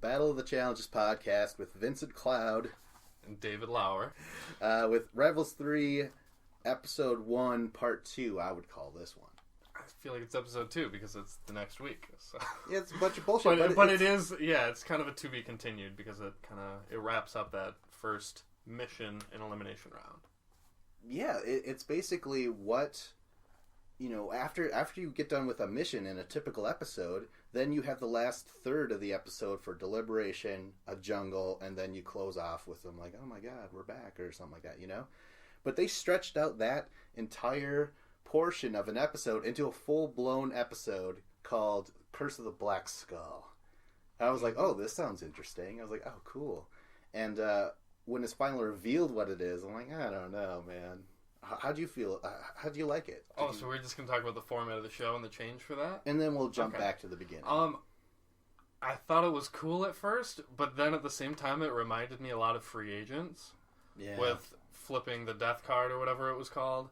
Battle of the Challenges podcast with Vincent Cloud and David Lauer. With Rivals 3, Episode 1, Part 2, I would call this one. I feel like it's Episode 2 because it's the next week. So. Yeah, it's a bunch of bullshit. but it is, it's kind of a to be continued because it wraps up that first mission and elimination round. Yeah, it's basically what... after you get done with a mission in a typical episode, then you have the last third of the episode for deliberation, a jungle, and then you close off with them like, oh my god, we're back, or something like that, But they stretched out that entire portion of an episode into a full-blown episode called Curse of the Black Skull. I was like, oh, this sounds interesting. I was like, oh, cool. And when it's finally revealed what it is, I'm like, I don't know, man. How do you feel? How do you like it? So we're just going to talk about the format of the show and the change for that? And then we'll jump back to the beginning. I thought it was cool at first, but then at the same time it reminded me a lot of Free Agents. Yeah. With flipping the death card or whatever it was called.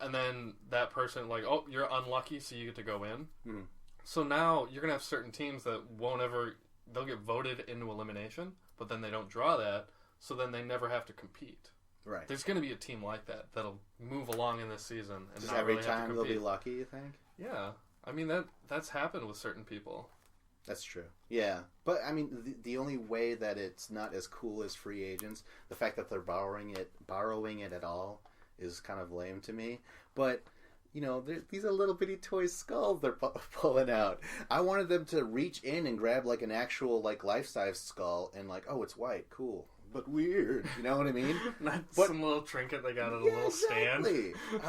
And then that person, like, oh, you're unlucky, so you get to go in. Mm-hmm. So now you're going to have certain teams that they'll get voted into elimination, but then they don't draw that, so then they never have to compete. Right. There's going to be a team like that'll move along in this season. And just not every really have to time they'll compete. be lucky, you think? Yeah. I mean, that's happened with certain people. That's true. Yeah. But, I mean, the only way that it's not as cool as Free Agents, the fact that they're borrowing it at all, is kind of lame to me. But, these are little bitty toy skulls they're pulling out. I wanted them to reach in and grab, like, an actual, like, life-size skull and, like, oh, it's white. Cool. But weird, you know what I mean? Not some little trinket they got at a little stand.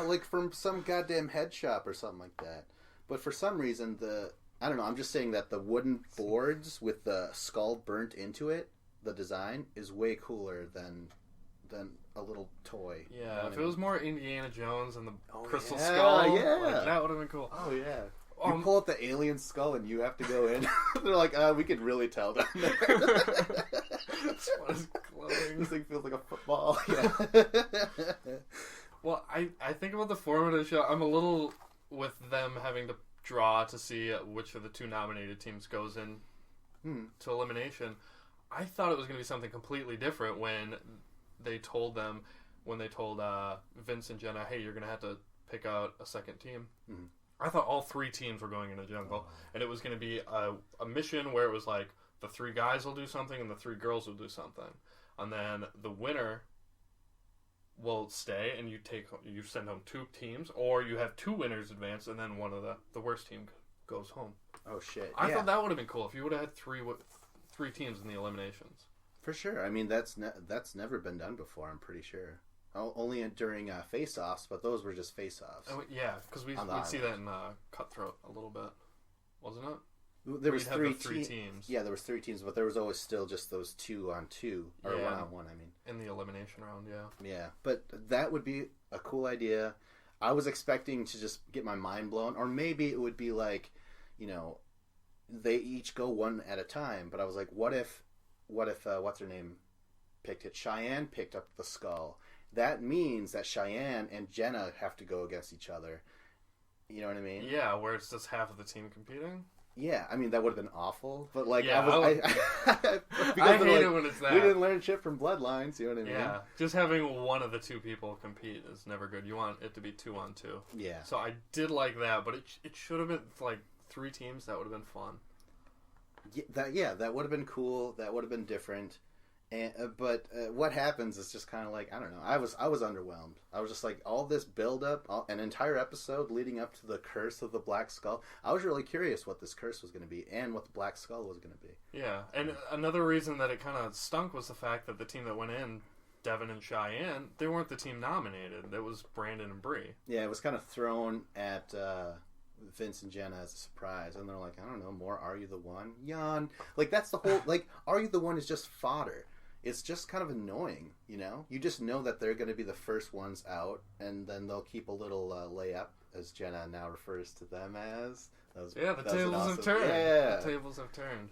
Like from some goddamn head shop or something like that. But for some reason, I don't know, I'm just saying that the wooden boards with the skull burnt into it, the design, is way cooler than a little toy. Yeah, if it was more Indiana Jones and the crystal yeah, skull, yeah. like, that would have been cool. Oh, yeah. You pull out the alien skull and you have to go in. They're like, we could really tell down there. This one is glowing. This thing feels like a football. Yeah. Well, I think about the format of the show. I'm a little with them having to draw to see which of the two nominated teams goes in to elimination. I thought it was going to be something completely different when they told Vince and Jenna, hey, you're going to have to pick out a second team. Mm-hmm. I thought all three teams were going in a jungle, and it was going to be a mission where it was like the three guys will do something and the three girls will do something, and then the winner will stay, and you send home two teams, or you have two winners advance, and then one of the worst team goes home. Oh shit! I thought that would have been cool if you would have had three teams in the eliminations. For sure. I mean, that's never been done before. I'm pretty sure. Only during face-offs, but those were just face-offs. Oh, yeah, because we'd see that in Cutthroat a little bit, wasn't it? There was three teams. Yeah, there was three teams, but there was always still just those 2-on-2, or 1-on-1, I mean. In the elimination round, yeah. Yeah, but that would be a cool idea. I was expecting to just get my mind blown, or maybe it would be like, they each go one at a time, but I was like, what if what's her name picked it? Cheyenne picked up the skull. That means that Cheyenne and Jenna have to go against each other. You know what I mean? Yeah, where it's just half of the team competing. Yeah, I mean, that would have been awful. But, like, yeah, I hate it when it's that. We didn't learn shit from Bloodlines, you know what I mean? Yeah, just having one of the two people compete is never good. You want it to be 2-on-2. Yeah. So I did like that, but it should have been, like, three teams. That would have been fun. Yeah, that would have been cool. That would have been different. But what happens is just kind of like, I don't know. I was underwhelmed. I was just like, all this build up, an entire episode leading up to the Curse of the Black Skull. I was really curious what this curse was going to be and what the Black Skull was going to be. Yeah, and another reason that it kind of stunk was the fact that the team that went in, Devin and Cheyenne, they weren't the team nominated. It was Brandon and Bree. Yeah, it was kind of thrown at Vince and Jenna as a surprise, and they're like, I don't know, more Are You the One? Yawn. Like, that's the whole, like, Are You the One is just fodder. It's just kind of annoying, You just know that they're going to be the first ones out, and then they'll keep a little layup, as Jenna now refers to them as. The tables have turned. Yeah. The tables have turned.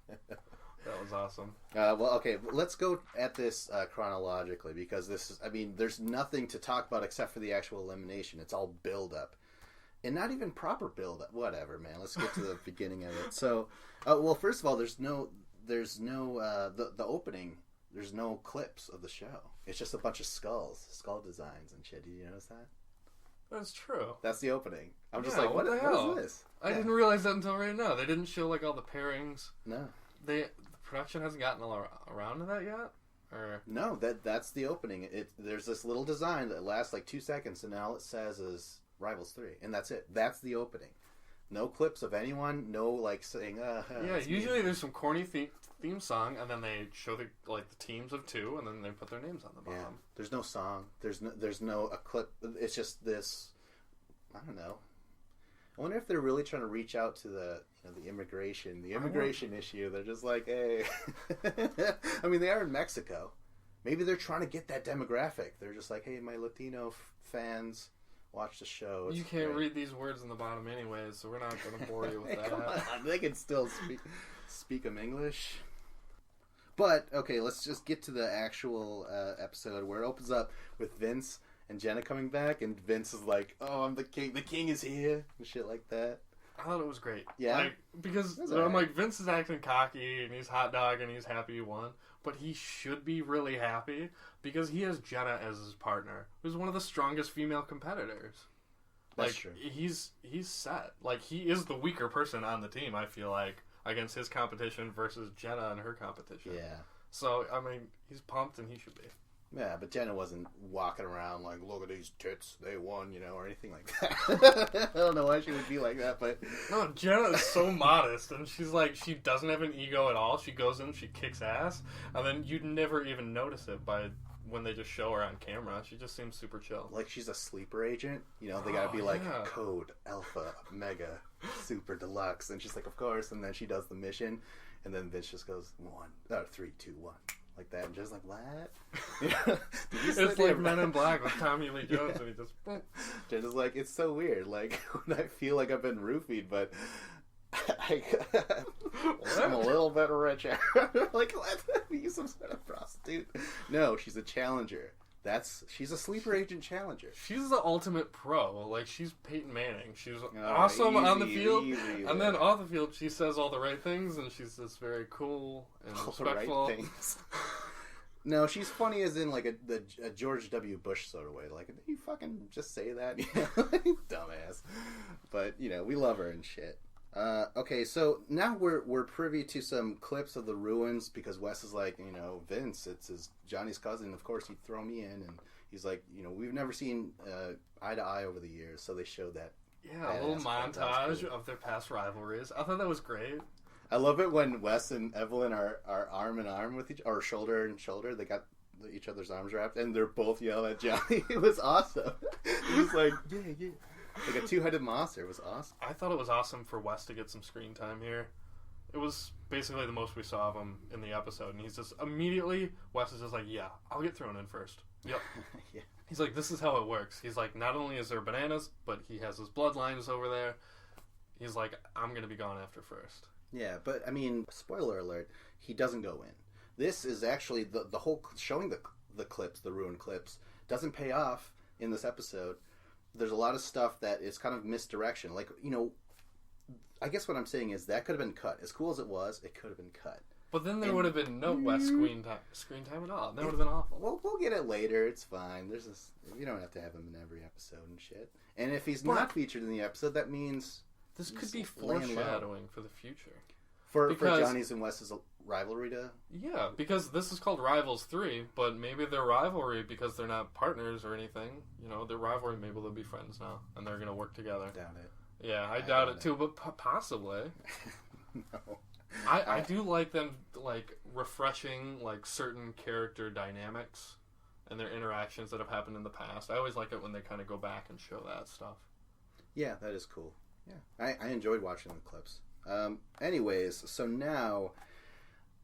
That was awesome. Well, okay, let's go at this chronologically, because there's nothing to talk about except for the actual elimination. It's all build-up. and not even proper build. Whatever, man. Let's get to the beginning of it. So, well, first of all, there's no the opening. There's no clips of the show. It's just a bunch of skull designs and shit. Did you notice that? That's true. That's the opening. I'm just Yeah, like, what is this? I didn't realize that until right now. They didn't show like all the pairings. No. The production hasn't gotten around to that yet? Or No, that's the opening. There's this little design that lasts like 2 seconds, and all it says is Rivals 3, and that's it. That's the opening. No clips of anyone. No like saying. Yeah, usually there's some corny theme song, and then they show the teams of 2, and then they put their names on the bottom. Yeah. There's no song. There's no a clip. It's just this. I don't know. I wonder if they're really trying to reach out to the immigration issue. They're just like, hey. I mean, they are in Mexico. Maybe they're trying to get that demographic. They're just like, hey, my Latino fans, watch the show. You can't read these words in the bottom anyways, so we're not going to bore you with that. Come on, they can still speak them English. But, okay, let's just get to the actual episode where it opens up with Vince and Jenna coming back, and Vince is like, oh, I'm the king. The king is here. And shit like that. I thought it was great. Yeah? Because I'm like, Vince is acting cocky, and he's hot dog, and he's happy he won. But he should be really happy, because he has Jenna as his partner, who's one of the strongest female competitors. That's like, true. He's set. Like, he is the weaker person on the team, I feel like, against his competition versus Jenna and her competition. Yeah. So, I mean, he's pumped, and he should be. Yeah, but Jenna wasn't walking around like, look at these tits, they won, or anything like that. I don't know why she would be like that, but... No, Jenna is so modest, and she's like, she doesn't have an ego at all. She goes in, she kicks ass, and then you'd never even notice it by when they just show her on camera. She just seems super chill. Like she's a sleeper agent, they gotta be like, code, alpha, mega, super deluxe, and she's like, of course, and then she does the mission, and then Vince just goes, 3, 2, 1. Like that, and just like, what? It's like Men in Black with Tommy Lee Jones, and he just... Just like, it's so weird. Like, when I feel like I've been roofied, but I'm a little bit richer. Like, what? You some sort of prostitute? No, she's a challenger. She's a sleeper agent challenger. She's the ultimate pro. Like, she's Peyton Manning. She's awesome on the field, and then off the field, she says all the right things, and she's just very cool and respectful. All the right things. No, she's funny as in like a George W. Bush sort of way. Like, did you fucking just say that? Dumbass. But we love her and shit. Okay, so now we're privy to some clips of the ruins because Wes is like, Vince, it's Johnny's cousin. Of course, he'd throw me in, and he's like, we've never seen eye to eye over the years, so they showed that. Yeah, a little montage of their past rivalries. I thought that was great. I love it when Wes and Evelyn are arm in arm with or shoulder and shoulder. They got each other's arms wrapped, and they're both yelling at Johnny. It was awesome. It was like, yeah. Like a two-headed monster. It was awesome. I thought it was awesome for Wes to get some screen time here. It was basically the most we saw of him in the episode, and he's just immediately, Wes is just like, yeah, I'll get thrown in first. Yep. Yeah. He's like, this is how it works. He's like, not only is there bananas, but he has his bloodlines over there. He's like, I'm going to be gone after first. Yeah, but I mean, spoiler alert, he doesn't go in. This is actually the whole showing the clips, the ruined clips, doesn't pay off in this episode. There's a lot of stuff that is kind of misdirection. Like, I guess what I'm saying is that could have been cut. As cool as it was, it could have been cut. But then there would have been no Wes screen time at all. That would have been awful. We'll get it later. It's fine. You don't have to have him in every episode and shit. And if he's not featured in the episode, that means this could be foreshadowing for the future. For Johnny's and Wes's rivalry to... Yeah, because this is called Rivals 3, but maybe their rivalry, because they're not partners or anything, their rivalry, maybe they'll be friends now, and they're going to work together. Doubt it. Yeah, I doubt it too, but possibly. No. I do like them, refreshing, certain character dynamics and their interactions that have happened in the past. I always like it when they kind of go back and show that stuff. Yeah, that is cool. Yeah, I enjoyed watching the clips. Anyways, so now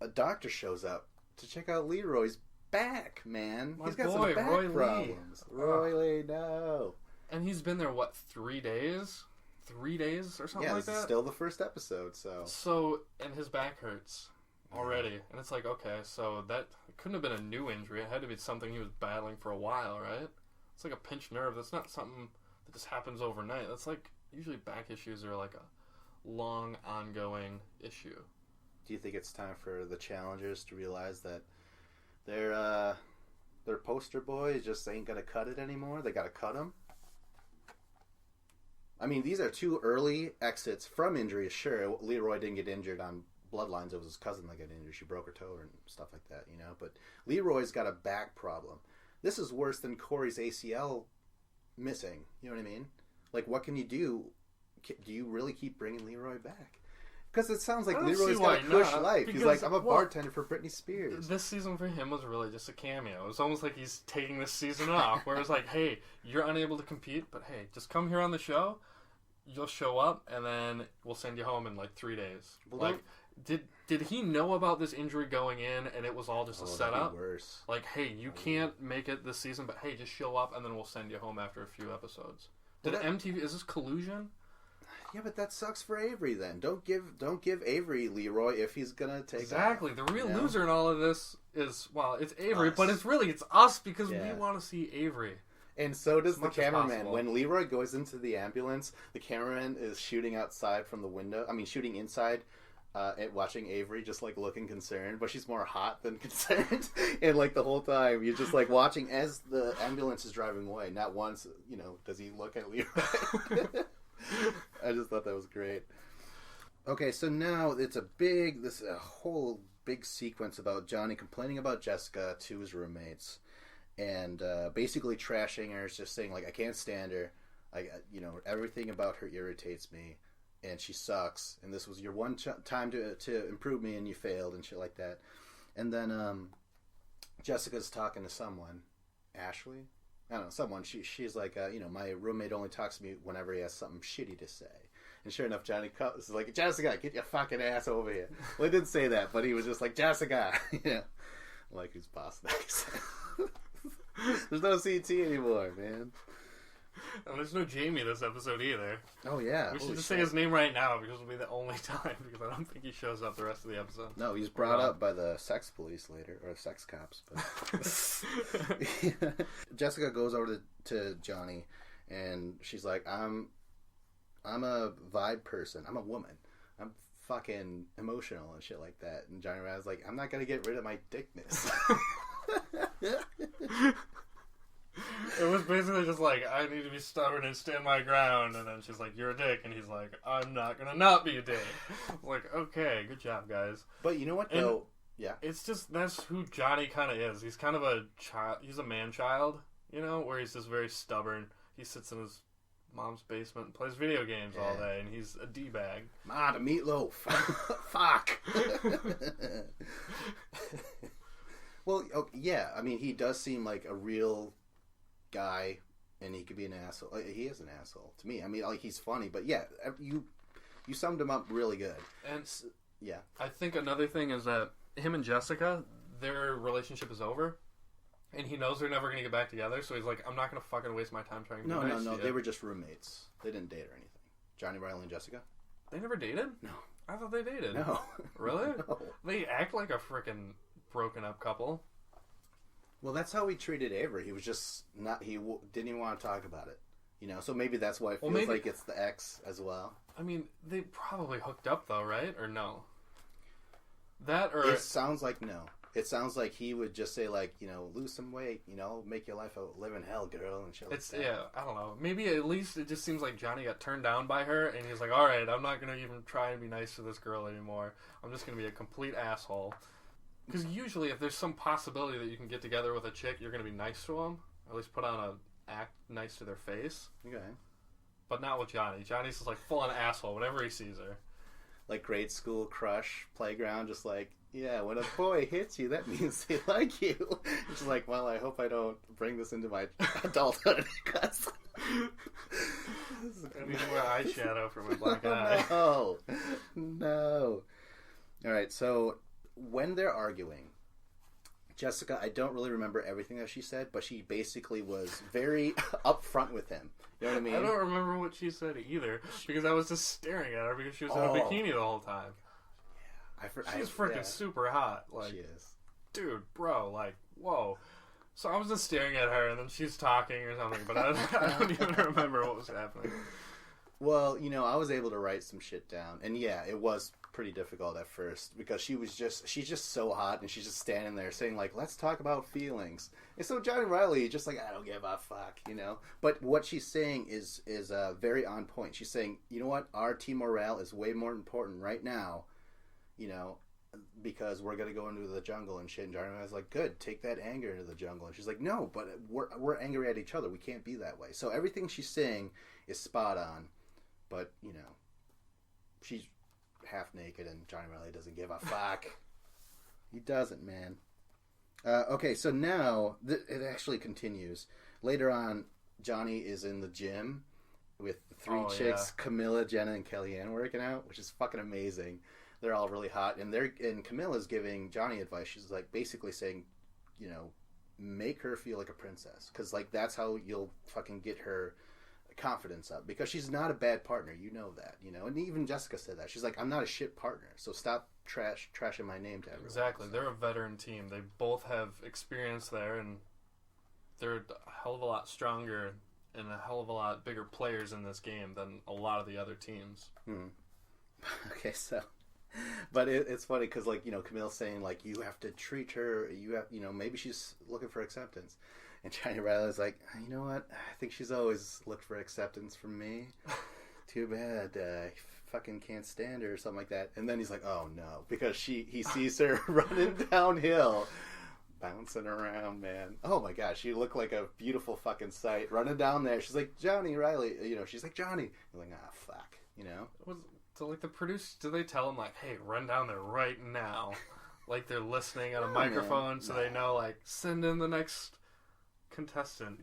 a doctor shows up to check out Leroy's back, man. He's got some back problems. Roy Lee, no. And he's been there, 3 days? 3 days or something like that? Yeah, still the first episode, so... So, and his back hurts already. And it's like, okay, so that couldn't have been a new injury. It had to be something he was battling for a while, right? It's like a pinched nerve. That's not something that just happens overnight. That's like usually back issues are like a long, ongoing issue. Do you think it's time for the challengers to realize that their poster boy just ain't gonna cut it anymore? They gotta cut him. I mean, these are 2 early exits from injuries. Sure, Leroy didn't get injured on Bloodlines. It was his cousin that got injured. She broke her toe and stuff like that, you know. But Leroy's got a back problem. This is worse than Corey's ACL missing. You know what I mean? Like, what can you do? Do you really keep bringing Leroy back? Because it sounds like Leroy's got a cush life. He's like, I'm a bartender for Britney Spears. This season for him was really just a cameo. It was almost like he's taking this season off. Where it's like, hey, you're unable to compete, but hey, just come here on the show. You'll show up, and then we'll send you home in like 3 days. Well, like, did he know about this injury going in, and it was all just a setup? Worse. Like, hey, you can't make it this season, but hey, just show up, and then we'll send you home after a few episodes. Is this collusion? Yeah, but that sucks for Avery then. Don't give Avery Leroy if he's gonna take exactly. Off, the real loser in all of this is, well, it's Avery, but it's us because we want to see Avery. And so does the cameraman. When Leroy goes into the ambulance, the cameraman is shooting outside from the window. I mean, shooting inside, and watching Avery just like looking concerned, but she's more hot than concerned. And like the whole time, you're just like watching as the ambulance is driving away. Not once, you know, does he look at Leroy. I just thought that was great. Okay, so now it's a whole big sequence about Johnny complaining about Jessica to his roommates, and basically trashing her, just saying like, I can't stand her, everything about her irritates me, and she sucks, and this was your one time to improve me, and you failed, and shit like that. And then Jessica's talking to someone, Ashley. I don't know, someone. She's like, my roommate only talks to me whenever he has something shitty to say. And sure enough, Johnny is like, Jessica, get your fucking ass over here. Well, he didn't say that, but he was just like, Jessica. Like who's boss next. There's no CT anymore, man. And there's no Jamie this episode either. Oh, yeah. We should just say his name right now because it'll be the only time, because I don't think he shows up the rest of the episode. No, he's brought up by the sex police later, or sex cops. But Jessica goes over to Johnny, and she's like, I'm a vibe person. I'm a woman. I'm fucking emotional and shit like that. And Johnny Rad's like, I'm not going to get rid of my dickness. It was basically just like, I need to be stubborn and stand my ground, and then she's like, you're a dick, and he's like, I'm not gonna not be a dick. Like, okay, good job, guys. But you know what, though? Yeah. It's just, that's who Johnny kind of is. He's kind of a child, he's a man-child, where he's just very stubborn. He sits in his mom's basement and plays video games all day, and he's a D-bag. Ma, the meatloaf. Fuck. Well, yeah, I mean, he does seem like a real guy, and he could be an asshole. He is an asshole to me. I mean, like, he's funny, but yeah, you summed him up really good. And yeah, I think another thing is that him and Jessica, their relationship is over, and he knows they're never going to get back together. So he's like, I'm not going to fucking waste my time trying to be nice to you. They were just roommates. They didn't date or anything. Johnny, Riley, and Jessica. They never dated? No, I thought they dated. No, really? No. They act like a freaking broken up couple. Well, that's how he treated Avery. He was just not. He didn't even want to talk about it. So maybe that's why it feels like it's the ex as well. I mean, they probably hooked up though, right? Or no? That or it sounds like no. It sounds like he would just say like, lose some weight, make your life a living hell, girl, and shit like that. Yeah, I don't know. Maybe at least it just seems like Johnny got turned down by her, and he's like, all right, I'm not gonna even try and be nice to this girl anymore. I'm just gonna be a complete asshole. Because usually, if there's some possibility that you can get together with a chick, you're going to be nice to them. Or at least put on act nice to their face. Okay. But not with Johnny. Johnny's just like full-on asshole whenever he sees her. Like grade school crush, playground, just like, yeah, when a boy hits you, that means they like you. It's like, well, I hope I don't bring this into my adulthood. Because I need more eyeshadow for my black eye. No. All right, so when they're arguing, Jessica, I don't really remember everything that she said, but she basically was very upfront with him. You know what I mean? I don't remember what she said either, because I was just staring at her because she was in a bikini the whole time. Yeah, she's freaking super hot. Like, she is. Dude, bro, like, whoa. So I was just staring at her, and then she's talking or something, but I don't even remember what was happening. Well, I was able to write some shit down, and yeah, it was pretty difficult at first because she's just so hot, and she's just standing there saying like, "Let's talk about feelings." And so Johnny Riley just like, "I don't give a fuck," But what she's saying is very on point. She's saying, you know what, our team morale is way more important right now, because we're gonna go into the jungle and shit. And Johnny Riley's like, "Good, take that anger into the jungle." And she's like, "No, but we're angry at each other. We can't be that way." So everything she's saying is spot on. But, she's half naked and Johnny Riley doesn't give a fuck. He doesn't, man. Okay, so now it actually continues. Later on, Johnny is in the gym with the three chicks, yeah. Camilla, Jenna, and Kellyanne working out, which is fucking amazing. They're all really hot. And Camilla's giving Johnny advice. She's like basically saying, make her feel like a princess. Because like that's how you'll fucking get her confidence up, because she's not a bad partner, that, and even Jessica said that. She's like, I'm not a shit partner, so stop trashing my name to everyone. Exactly. So. They're a veteran team. They both have experience there, and they're a hell of a lot stronger and a hell of a lot bigger players in this game than a lot of the other teams. Okay, so but it's funny because like Camille's saying like, you have to treat her, you have maybe she's looking for acceptance. And Johnny Riley's like, you know what? I think she's always looked for acceptance from me. Too bad. I fucking can't stand her or something like that. And then he's like, oh no. Because he sees her running downhill, bouncing around, man. Oh my gosh. She looked like a beautiful fucking sight. Running down there. She's like, Johnny Riley. She's like, Johnny. I'm like, fuck. So like the producer, do they tell him like, hey, run down there right now? Like they're listening on a microphone, man. So they know like, send in the next contestant,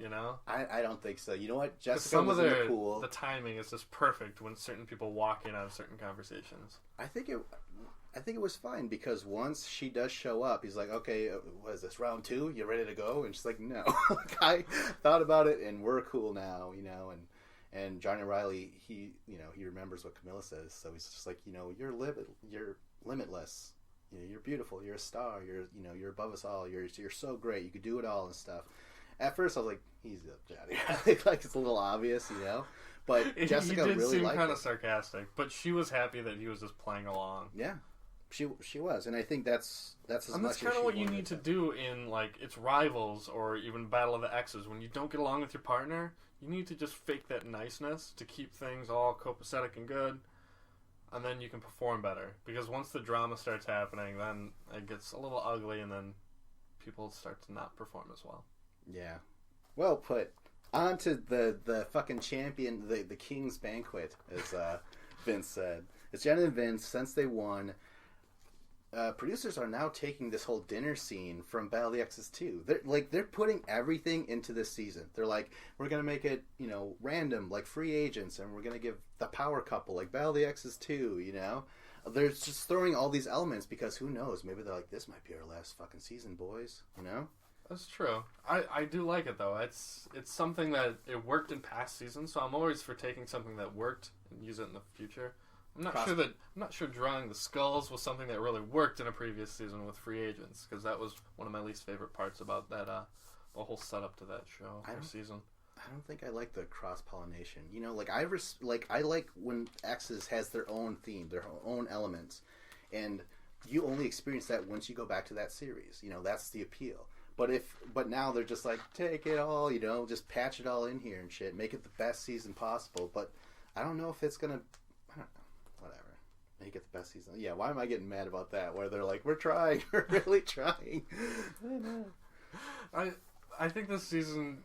I don't think so. You know what? Jessica was in the pool. The timing is just perfect when certain people walk in on certain conversations. I think it was fine because once she does show up, he's like, okay, what is this, round 2? You ready to go? And she's like, no. Like, I thought about it and we're cool now, and Johnny Riley, he remembers what Camilla says, so he's just like, you're limitless. You're beautiful. You're a star. You're above us all. You're so great. You could do it all and stuff. At first, I was like, "Easy up, Johnny." Like it's a little obvious, But Jessica really liked it. He did seem kind of sarcastic, but she was happy that he was just playing along. Yeah, she was, and I think that's as and much. That's kind of what you need to do in like it's Rivals or even Battle of the Exes. When you don't get along with your partner, you need to just fake that niceness to keep things all copacetic and good, and then you can perform better. Because once the drama starts happening, then it gets a little ugly, and then people start to not perform as well. Yeah. Well put. On to the fucking champion, the King's Banquet, as Vince said. It's Jenna and Vince. Since they won, producers are now taking this whole dinner scene from Battle of the Exes 2. They're putting everything into this season. They're like, we're going to make it, random, like free agents, and we're going to give the power couple, like Battle of the Exes 2, They're just throwing all these elements because who knows? Maybe they're like, this might be our last fucking season, boys, That's true. I do like it though. It's something that it worked in past seasons, so I'm always for taking something that worked and use it in the future. I'm not sure drawing the skulls was something that really worked in a previous season with free agents, because that was one of my least favorite parts about that the whole setup to that show or season. I don't think I like the cross pollination. I like when Exes has their own theme, their own elements, and you only experience that once you go back to that series. That's the appeal. But now they're just like, take it all, just patch it all in here and shit, make it the best season possible. But I don't know if it's gonna, I don't know, whatever, make it the best season. Yeah, why am I getting mad about that? Where they're like, we're trying, we're really trying. I think this season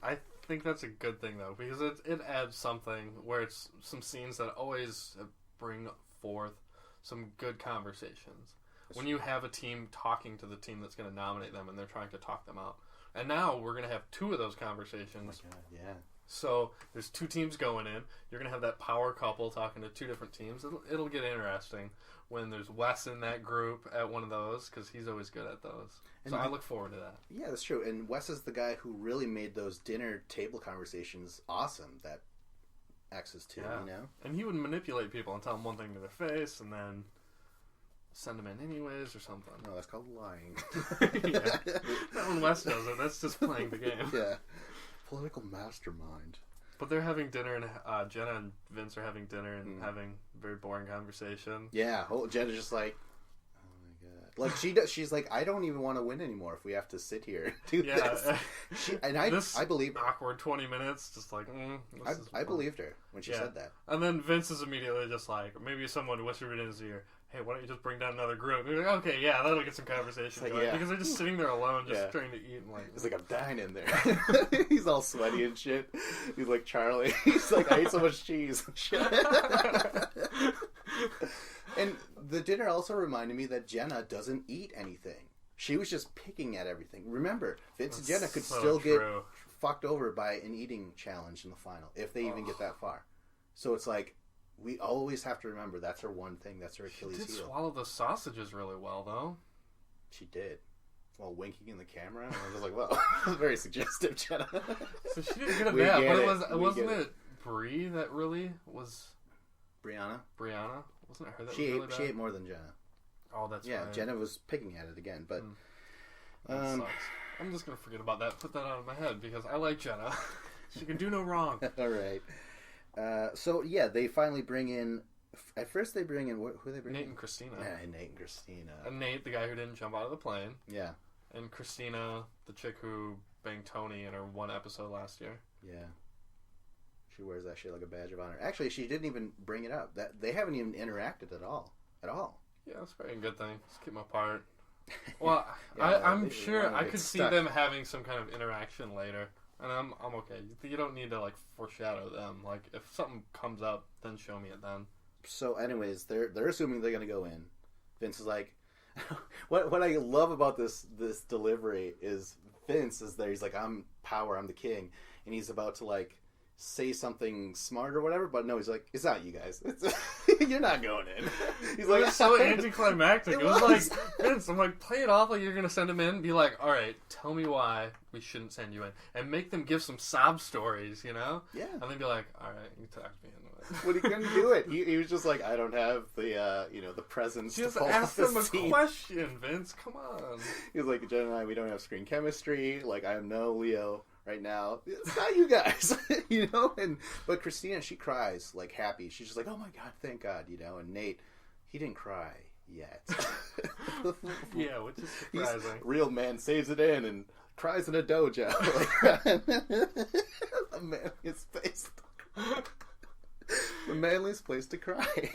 I think that's a good thing though, because it adds something where it's some scenes that always bring forth some good conversations. When you have a team talking to the team that's going to nominate them and they're trying to talk them out. And now we're going to have 2 of those conversations. Oh my God, yeah. So there's 2 teams going in. You're going to have that power couple talking to 2 different teams. It'll get interesting when there's Wes in that group at one of those, because he's always good at those. So I look forward to that. Yeah, that's true. And Wes is the guy who really made those dinner table conversations awesome, that Exes 2, And he would manipulate people and tell them one thing to their face and then send them in anyways or something. No, that's called lying. Not when Wes does it. That's just playing the game. Yeah. Political mastermind. But they're having dinner, and Jenna and Vince are having dinner and having a very boring conversation. Yeah, Jenna's just like, oh my god. Like, she's like, I don't even want to win anymore if we have to sit here and do this. I believe her. Awkward 20 minutes, just like, I believed her when she said that. And then Vince is immediately just like, maybe someone whispered in his ear, hey, why don't you just bring down another group? And you're like, okay, yeah, that'll get some conversation like, going. Because they're just sitting there alone, just trying to eat. And like, he's like, I'm dying in there. He's all sweaty and shit. He's like Charlie. He's like, I ate so much cheese and shit. And the dinner also reminded me that Jenna doesn't eat anything. She was just picking at everything. Remember, Vince and Jenna could still get fucked over by an eating challenge in the final, if they even get that far. So it's like, we always have to remember that's her one thing. That's her Achilles heel. She did swallow the sausages really well, though. She did. While winking in the camera. I was like, well, very suggestive, Jenna. So she did good at that. But wasn't it Brie that really was... Brianna? Wasn't it her that she was really bad? She ate more than Jenna. Oh, that's right. Yeah, Jenna was picking at it again, but... That sucks. I'm just going to forget about that. Put that out of my head, because I like Jenna. She can do no wrong. All right. So, yeah, they finally bring in... At first, they bring in... Who they bring in? Nate and Christina. Yeah, Nate and Christina. And Nate, the guy who didn't jump out of the plane. Yeah. And Christina, the chick who banged Tony in her one episode last year. Yeah. She wears that shit like a badge of honor. Actually, she didn't even bring it up. That they haven't even interacted at all. Yeah, that's probably a good thing. Just keep them apart. Well, yeah, I'm sure I could see them having some kind of interaction later. And I'm okay. You don't need to, like, foreshadow them. Like, if something comes up, then show me it then. So, anyways, they're assuming they're going to go in. Vince is like... what I love about this delivery is Vince is there. He's like, I'm power, I'm the king. And he's about to, like, say something smart or whatever, but no, he's like, it's not you guys. You're not going in. He's like, it's so anticlimactic. It was like, Vince, I'm like, play it off like you're going to send him in. Be like, all right, tell me why we shouldn't send you in. And make them give some sob stories, you know? Yeah. And then be like, all right, you talked me into it. But he couldn't do it. He was just like, I don't have the, the presence Just to pull ask off them this a scene. question, Vince. Come on. He was like, Jen and I, we don't have screen chemistry. Like, I am no Leo right now. It's not you guys, but Christina, she cries like happy. She's just like, oh my god, thank God, and Nate, he didn't cry yet. Yeah, which is surprising. Real man saves it in and cries in a dojo. The manliest place. The manliest place to cry.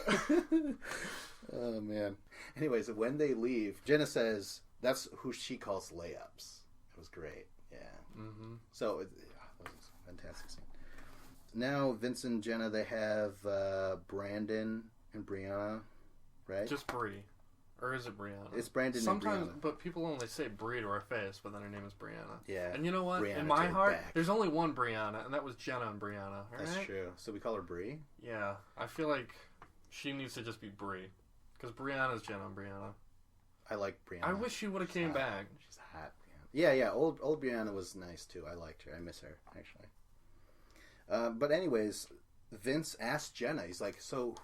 Oh man. Anyways, when they leave, Jenna says that's who she calls layups. It was great. Yeah. Mm-hmm. So, that was a fantastic scene. Now, Vince and Jenna, they have Brandon and Brianna, right? Just Brie. Or is it Brianna? It's Brandon Sometimes, and Brianna. but people only say Brie to her face, but then her name is Brianna. Yeah. And you know what? Brianna in my heart, back. There's only one Brianna, and that was Jenna and Brianna. That's true. So we call her Brie? Yeah. I feel like she needs to just be Brie. Because Brianna's Jenna and Brianna. I like Brianna. I wish she would have came back. She's hot. Yeah. Old Brianna was nice too. I liked her. I miss her actually. But anyways, Vince asked Jenna. He's like, "So,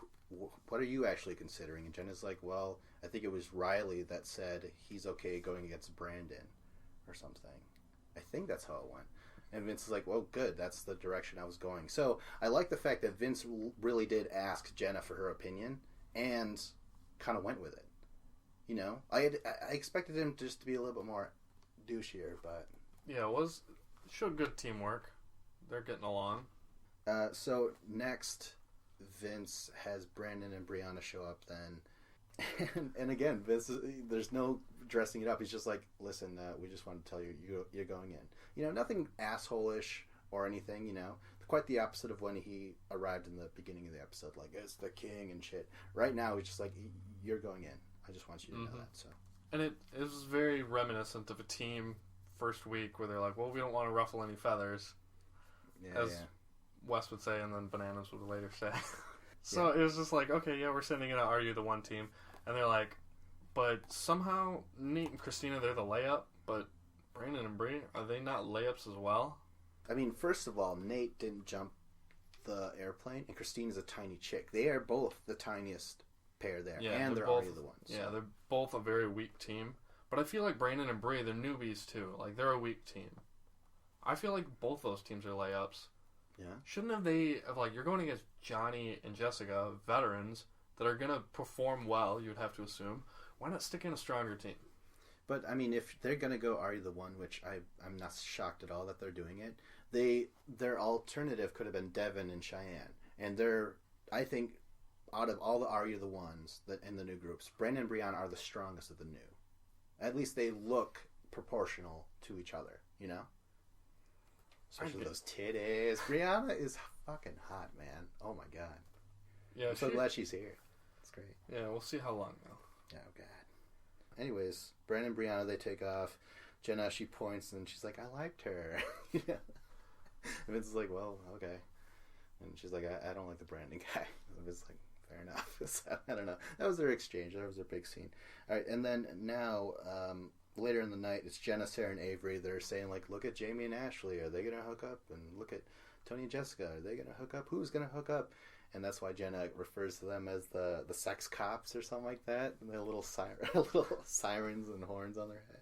what are you actually considering?" And Jenna's like, "Well, I think it was Riley that said he's okay going against Brandon, or something. I think that's how it went." And Vince is like, "Well, good. That's the direction I was going." So I like the fact that Vince really did ask Jenna for her opinion and kind of went with it. I expected him just to be a little bit more douchier, but yeah, showed good teamwork. They're getting along. So next, Vince has Brandon and Brianna show up then, and again, there's no dressing it up. He's just like, listen, we just want to tell you you're going in. Nothing asshole-ish or anything. Quite the opposite of when he arrived in the beginning of the episode, like it's the king and shit. Right now, he's just like, you're going in. I just want you to know that. So, and it was very reminiscent of a team first week where they're like, well, we don't want to ruffle any feathers, as Wes would say, and then Bananas would later say. So it was just like, okay, yeah, we're sending it out. Are you the one team? And they're like, but somehow Nate and Christina, they're the layup, but Brandon and Brie, are they not layups as well? I mean, first of all, Nate didn't jump the airplane, and Christina's a tiny chick. They are both the tiniest pair there, and they're already the ones. Yeah, so. They're both a very weak team. But I feel like Brandon and Brie, they're newbies too. Like, they're a weak team. I feel like both those teams are layups. Yeah. Shouldn't they have, like, you're going against Johnny and Jessica, veterans, that are going to perform well, you would have to assume. Why not stick in a stronger team? But, I mean, if they're going to go Are You the One, which I'm not shocked at all that they're doing it, their alternative could have been Devin and Cheyenne. And I think, out of all the Are You the Ones that in the new groups, Brandon and Brianna are the strongest of the new. At least they look proportional to each other, you know? Especially those titties. Brianna is fucking hot, man. Oh my god. Yeah, I'm so glad she's here. It's great. Yeah, we'll see how long though. Oh god. Anyways, Brandon and Brianna, they take off. Jenna, she points and she's like, I liked her. You know? And Vince is like, well, okay. And she's like, I don't like the Brandon guy. And Vince is like, fair enough. So, I don't know. That was their exchange. That was their big scene. All right, and then now, later in the night, it's Jenna, Sarah, and Avery. They're saying, like, look at Jamie and Ashley. Are they going to hook up? And look at Tony and Jessica. Are they going to hook up? Who's going to hook up? And that's why Jenna refers to them as the sex cops or something like that. And they have little sirens and horns on their head.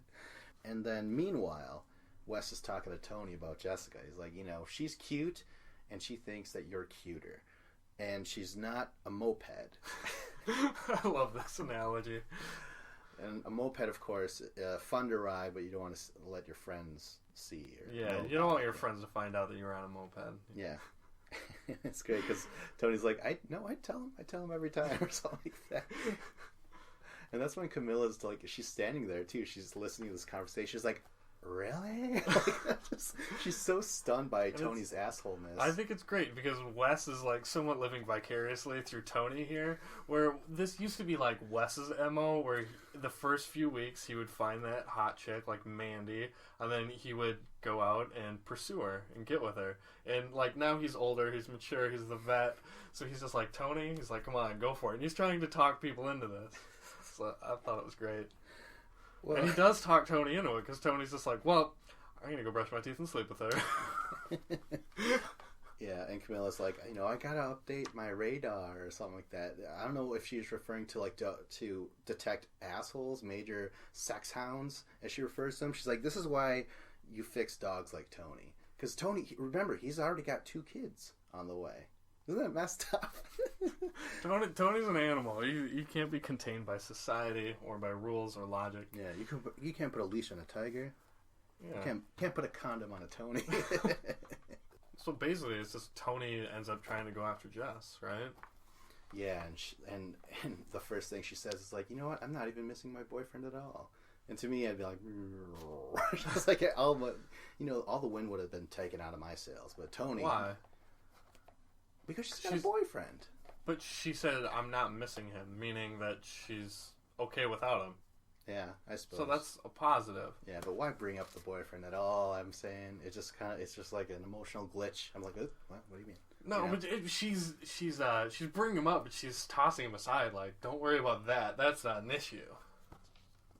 And then, meanwhile, Wes is talking to Tony about Jessica. He's like, you know, she's cute, and she thinks that you're cuter. And she's not a moped. I love this analogy. And a moped, of course, fun to ride, but you don't want to let your friends see. Yeah, you don't want your friends to find out that you're on a moped. Yeah. It's great because Tony's like, I tell him every time or something like that. And that's when Camilla's like, she's standing there too. She's listening to this conversation. She's like, really? Like, she's so stunned by Tony's assholeness. I think it's great because Wes is like somewhat living vicariously through Tony here, where this used to be like Wes's MO, where the first few weeks he would find that hot chick like Mandy, and then he would go out and pursue her and get with her. And like now he's older, he's mature, he's the vet, so he's just like, Tony, he's like, come on, go for it. And he's trying to talk people into this. So I thought it was great. Well, and he does talk Tony into it because Tony's just like, well, I'm going to go brush my teeth and sleep with her. Yeah, and Camilla's like, you know, I got to update my radar or something like that. I don't know if she's referring to like to detect assholes, major sex hounds, as she refers to them. She's like, this is why you fix dogs like Tony. Because Tony, remember, he's already got 2 kids on the way. Isn't that messed up? Tony's an animal. You can't be contained by society or by rules or logic. Yeah, you can't put a leash on a tiger. Yeah. You can't put a condom on a Tony. So basically, it's just Tony ends up trying to go after Jess, right? Yeah, and the first thing she says is like, you know what? I'm not even missing my boyfriend at all. And to me, I'd be like, just like all the wind would have been taken out of my sails. But Tony, why? Because she's got a boyfriend. But she said, I'm not missing him, meaning that she's okay without him. Yeah, I suppose. So that's a positive. Yeah, but why bring up the boyfriend at all? I'm saying it's just like an emotional glitch. I'm like, what do you mean? No, but she's bringing him up, but she's tossing him aside. Like, don't worry about that. That's not an issue.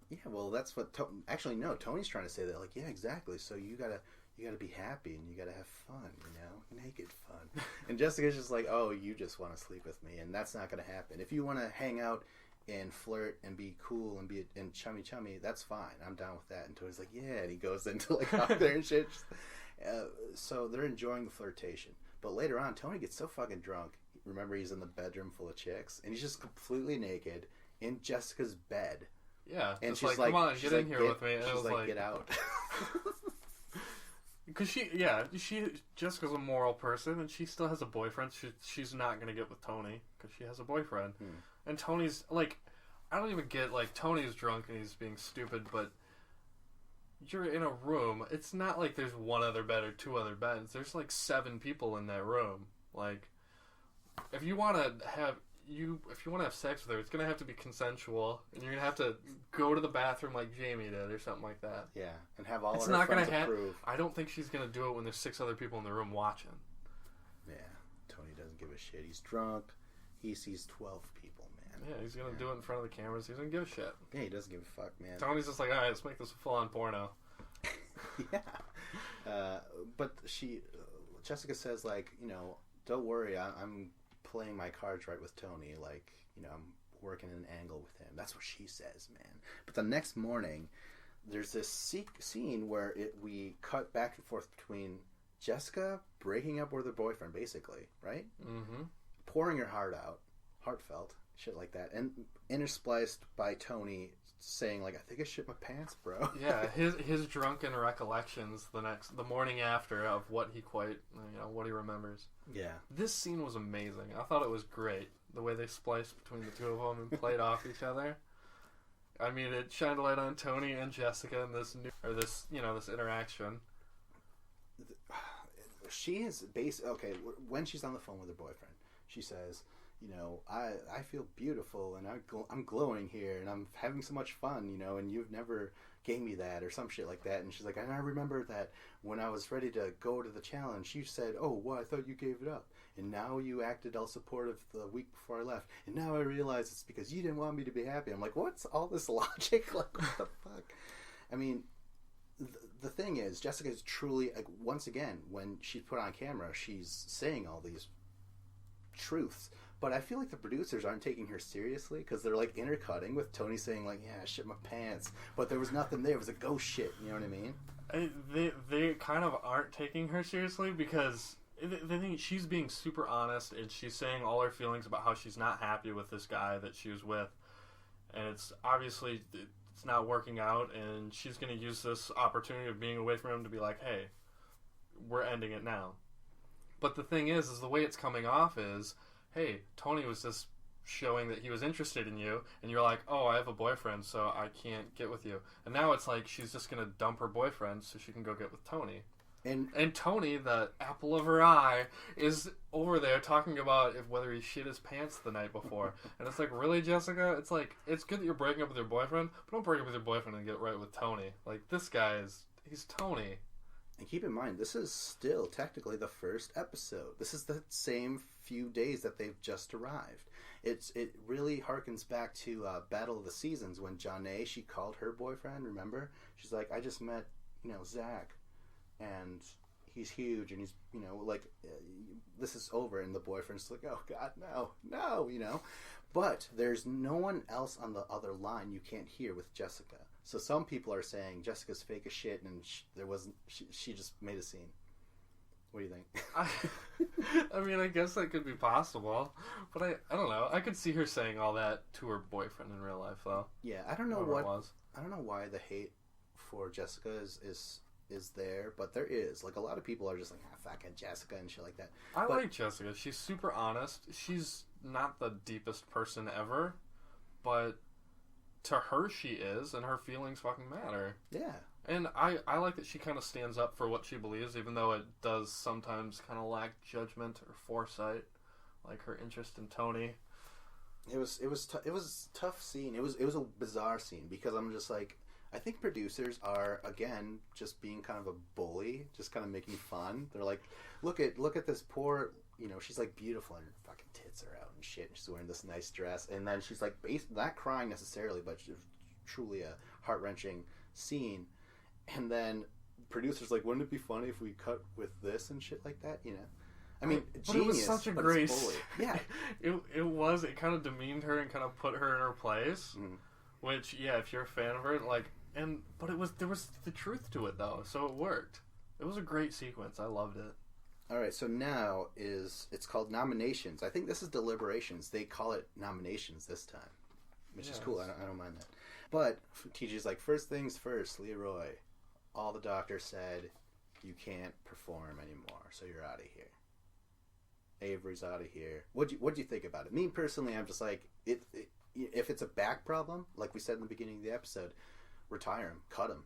Yeah, well, that's what. Actually, no. Tony's trying to say that. Like, yeah, exactly. So you gotta be happy and you gotta have fun. Naked fun. And Jessica's just like, oh, you just want to sleep with me, and that's not gonna happen. If you want to hang out and flirt and be cool and chummy, that's fine. I'm down with that. And Tony's like, yeah, and he goes into like out there and shit. So they're enjoying the flirtation. But later on, Tony gets so fucking drunk. Remember, he's in the bedroom full of chicks, and he's just completely naked in Jessica's bed. Yeah, and she's like, come on, get in here with me. And she's I was like, get out. Because Jessica's a moral person, and she still has a boyfriend. She's not going to get with Tony, because she has a boyfriend. And Tony's, like, I don't even get, like, Tony's drunk and he's being stupid, but you're in a room. It's not like there's one other bed or 2 other beds. There's, like, 7 people in that room. Like, if you want to have sex with her, it's going to have to be consensual, and you're going to have to go to the bathroom like Jamie did or something like that. Yeah, and have all it's of her not friends gonna approve. I don't think she's going to do it when there's 6 other people in the room watching. Yeah, Tony doesn't give a shit. He's drunk. He sees 12 people, man. Yeah, he's going to do it in front of the cameras. He doesn't give a shit. Yeah, he doesn't give a fuck, man. Tony's just like, alright, let's make this a full-on porno. Yeah. But Jessica says, like, don't worry, I'm playing my cards right with Tony. Like, I'm working an angle with him. That's what she says, man. But the next morning, there's this scene where we cut back and forth between Jessica breaking up with her boyfriend, basically, right? Mm-hmm. Pouring her heart out, heartfelt, shit like that, and interspliced by Tony saying like, "I think I shit my pants, bro." Yeah, his drunken recollections the morning after of what he remembers. Yeah, this scene was amazing. I thought it was great the way they spliced between the two of them and played off each other. I mean, it shined a light on Tony and Jessica in this interaction. She is okay. When she's on the phone with her boyfriend, she says, I feel beautiful and I'm glowing here and I'm having so much fun, and you've never gave me that or some shit like that. And she's like, and I remember that when I was ready to go to the challenge, you said, "Oh, well, I thought you gave it up. And now you acted all supportive the week before I left. And now I realize it's because you didn't want me to be happy." I'm like, what's all this logic? Like, what the fuck? I mean, the thing is, Jessica is truly, like, once again, when she's put on camera, she's saying all these truths. But I feel like the producers aren't taking her seriously because they're like intercutting with Tony saying like, "Yeah, I shit my pants," but there was nothing there. It was a ghost shit. You know what I mean? They kind of aren't taking her seriously because they think she's being super honest and she's saying all her feelings about how she's not happy with this guy that she was with, and it's obviously it's not working out, and she's going to use this opportunity of being away from him to be like, "Hey, we're ending it now." But the thing is the way it's coming off is, hey, Tony was just showing that he was interested in you, and you're like, "Oh, I have a boyfriend, so I can't get with you." And now it's like she's just going to dump her boyfriend so she can go get with Tony. And Tony, the apple of her eye, is over there talking about whether he shit his pants the night before. And it's like, really, Jessica? It's like, it's good that you're breaking up with your boyfriend, but don't break up with your boyfriend and get right with Tony. Like, this guy he's Tony. And keep in mind, this is still technically the first episode. This is the same few days that they've just arrived. It really harkens back to Battle of the Seasons when Janae, she called her boyfriend, remember? She's like, "I just met, Zach, and he's huge, and he's, this is over." And the boyfriend's like, "Oh, God, no. But there's no one else on the other line you can't hear with Jessica. So some people are saying Jessica's fake as shit, and she just made a scene. What do you think? I mean, I guess that could be possible, but I don't know. I could see her saying all that to her boyfriend in real life, though. Yeah, I don't know I don't know why the hate for Jessica is there, but there is. Like, a lot of people are just like, fucking Jessica and shit like that. I like Jessica. She's super honest. She's not the deepest person ever, but to her she is, and her feelings fucking matter. Yeah. And I like that she kind of stands up for what she believes, even though it does sometimes kind of lack judgment or foresight, like her interest in Tony. It was a tough scene. It was a bizarre scene because I'm just like, I think producers are, again, just being kind of a bully, just kind of making fun. They're like, look at this poor, she's like beautiful and her fucking tits are out and shit, and she's wearing this nice dress, and then she's like, not crying necessarily, but truly a heart-wrenching scene. And then producers like, wouldn't it be funny if we cut with this and shit like that? I mean, but genius, it was such a great bully. Yeah, it kind of demeaned her and kind of put her in her place. Mm. Which, yeah, if you're a fan of her, like, but there was the truth to it though, so it worked. It was a great sequence. I loved it. All right, so now it's called nominations. I think this is deliberations. They call it nominations this time, which is cool. I don't mind that. But TJ's like, first things first, Leroy. All the doctors said you can't perform anymore, so you're out of here. Avery's out of here. What'd you think about it? Me personally, I'm just like, if it's a back problem, like we said in the beginning of the episode, retire him, cut him.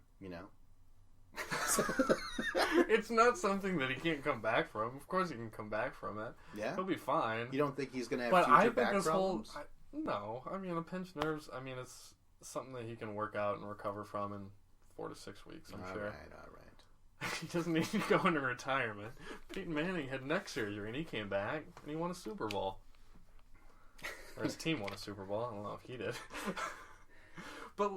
It's not something that he can't come back from. Of course he can come back from it. Yeah, he'll be fine. You don't think he's gonna have future back problems? No, I mean, a pinched nerves. I mean, it's something that he can work out and recover from in 4 to 6 weeks. I'm sure. All right. He doesn't need to go into retirement. Peyton Manning had neck surgery and he came back and he won a Super Bowl. Or his team won a Super Bowl. I don't know if he did. But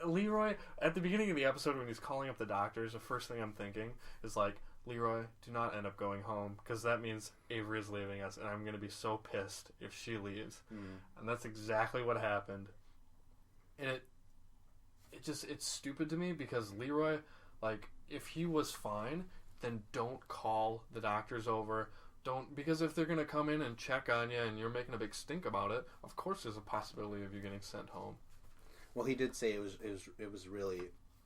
Leroy, at the beginning of the episode when he's calling up the doctors, the first thing I'm thinking is like, Leroy, do not end up going home, because that means Avery is leaving us and I'm going to be so pissed if she leaves. And that's exactly what happened. And it's stupid to me because Leroy, like, if he was fine, then don't call the doctors over. Don't, because if they're going to come in and check on you and you're making a big stink about it, of course there's a possibility of you getting sent home. Well, he did say it was really,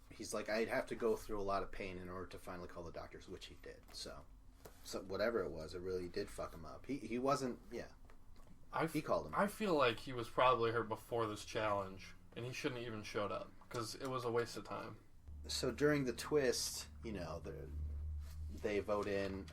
he's like, I'd have to go through a lot of pain in order to finally call the doctors, which he did. So whatever it was, it really did fuck him up. He wasn't, he called him. I feel like he was probably hurt before this challenge, and he shouldn't even showed up, because it was a waste of time. So during the twist, they vote in,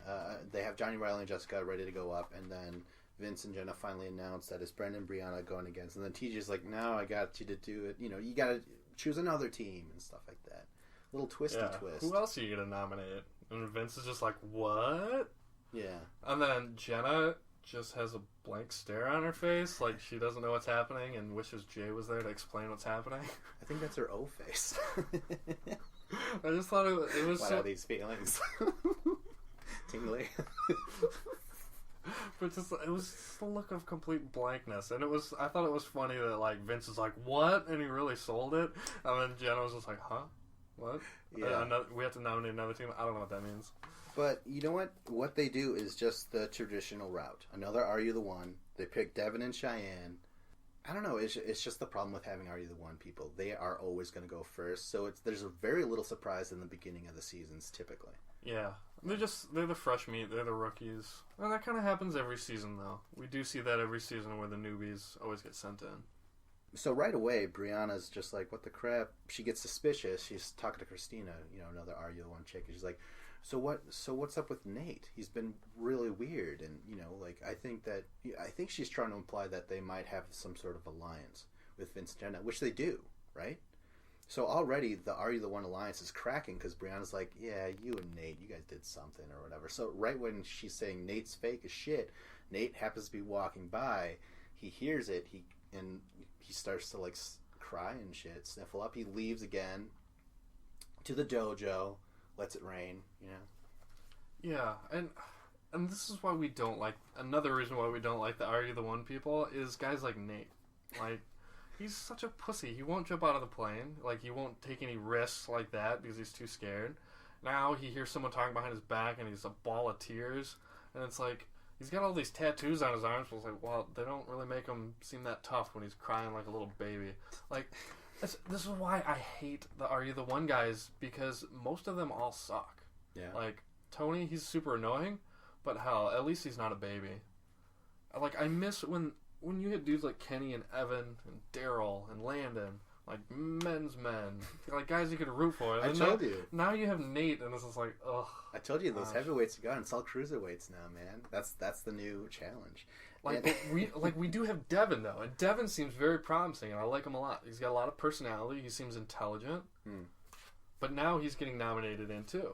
they have Johnny, Riley, and Jessica ready to go up, and then Vince and Jenna finally announce that it's Brendan and Brianna going against, and then TJ's like, no, I got you to do it, you gotta choose another team, and stuff like that. Little twisty twist. Who else are you gonna nominate? And Vince is just like, what? Yeah. And then Jenna just has a blank stare on her face, like she doesn't know what's happening, and wishes Jay was there to explain what's happening. I think that's her O face. I just thought it was what are these feelings? Tingly. But it was just a look of complete blankness, and I thought it was funny that like Vince is like, what? And he really sold it, and then Jenna was just like, huh? What? Yeah. We have to nominate another team? I don't know what that means. But you know what? What they do is just the traditional route. Another Are You the One? They pick Devin and Cheyenne. I don't know. It's just the problem with having Are You the One people. They are always going to go first. So there's a very little surprise in the beginning of the seasons, typically. Yeah. They're the fresh meat. They're the rookies. Well, that kind of happens every season, though. We do see that every season where the newbies always get sent in. So right away, Brianna's just like, what the crap? She gets suspicious. She's talking to Christina, another Are You the One chick. And she's like, so what's up with Nate? He's been really weird. And, I think she's trying to imply that they might have some sort of alliance with Vince and Jenna, which they do, right? So already the Are You the One alliance is cracking because Brianna's like, yeah, you and Nate, you guys did something or whatever. So right when she's saying Nate's fake as shit, Nate happens to be walking by. He hears it. He starts to like cry and shit, sniffle up. He leaves again to the dojo, lets it rain, Yeah, and this is why we don't like. Another reason why we don't like the Are You the One people is guys like Nate. Like, he's such a pussy. He won't jump out of the plane. Like, he won't take any risks like that because he's too scared. Now he hears someone talking behind his back and he's a ball of tears. And it's like, he's got all these tattoos on his arms. But it's like, well, they don't really make him seem that tough when he's crying like a little baby. Like, this is why I hate the Are You the One guys, because most of them all suck. Yeah. Like, Tony, he's super annoying, but hell, at least he's not a baby. Like, I miss when you hit dudes like Kenny and Evan and Daryl and Landon, like men's men, like guys you could root for. I told you. Now you have Nate, and this is like, ugh. I told you those heavyweights are gone. It's all cruiserweights now, man. That's the new challenge. Like, but we do have Devin though, and Devin seems very promising, and I like him a lot. He's got a lot of personality. He seems intelligent. But now he's getting nominated in too.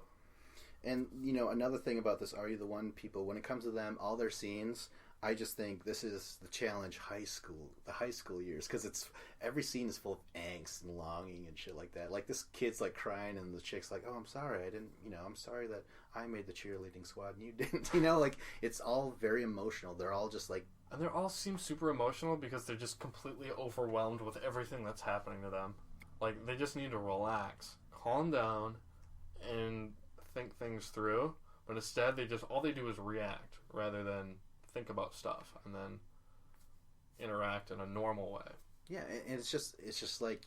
And another thing about this Are You the One people, when it comes to them, all their scenes, I just think this is the challenge the high school years, because every scene is full of angst and longing and shit like that. Like, this kid's like crying and the chick's like, oh, I'm sorry, I didn't, I'm sorry that I made the cheerleading squad and you didn't, like, it's all very emotional. They're all just like, and they all seem super emotional because they're just completely overwhelmed with everything that's happening to them. Like, they just need to relax, calm down, and think things through. But instead, all they do is react rather than think about stuff and then interact in a normal way. Yeah, and it's just like,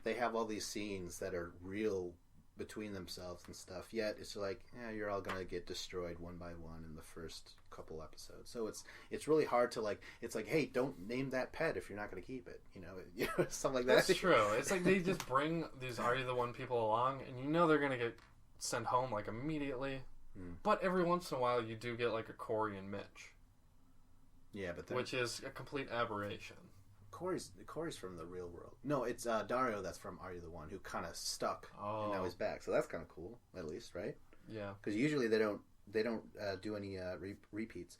they have all these scenes that are real between themselves and stuff, yet it's like, yeah, you're all gonna get destroyed one by one in the first couple episodes. So it's really hard to, like, it's like, hey, don't name that pet if you're not gonna keep it, something like that. That's true. It's like they just bring these Are You the One people along, and they're gonna get sent home like immediately. But every once in a while you do get like a Corey and Mitch. Yeah, but which is a complete aberration. Corey's from the real world. No, it's Dario that's from Are You the One, who kind of stuck and now he's back. So that's kind of cool, at least, right? Yeah. Because usually they don't do any repeats.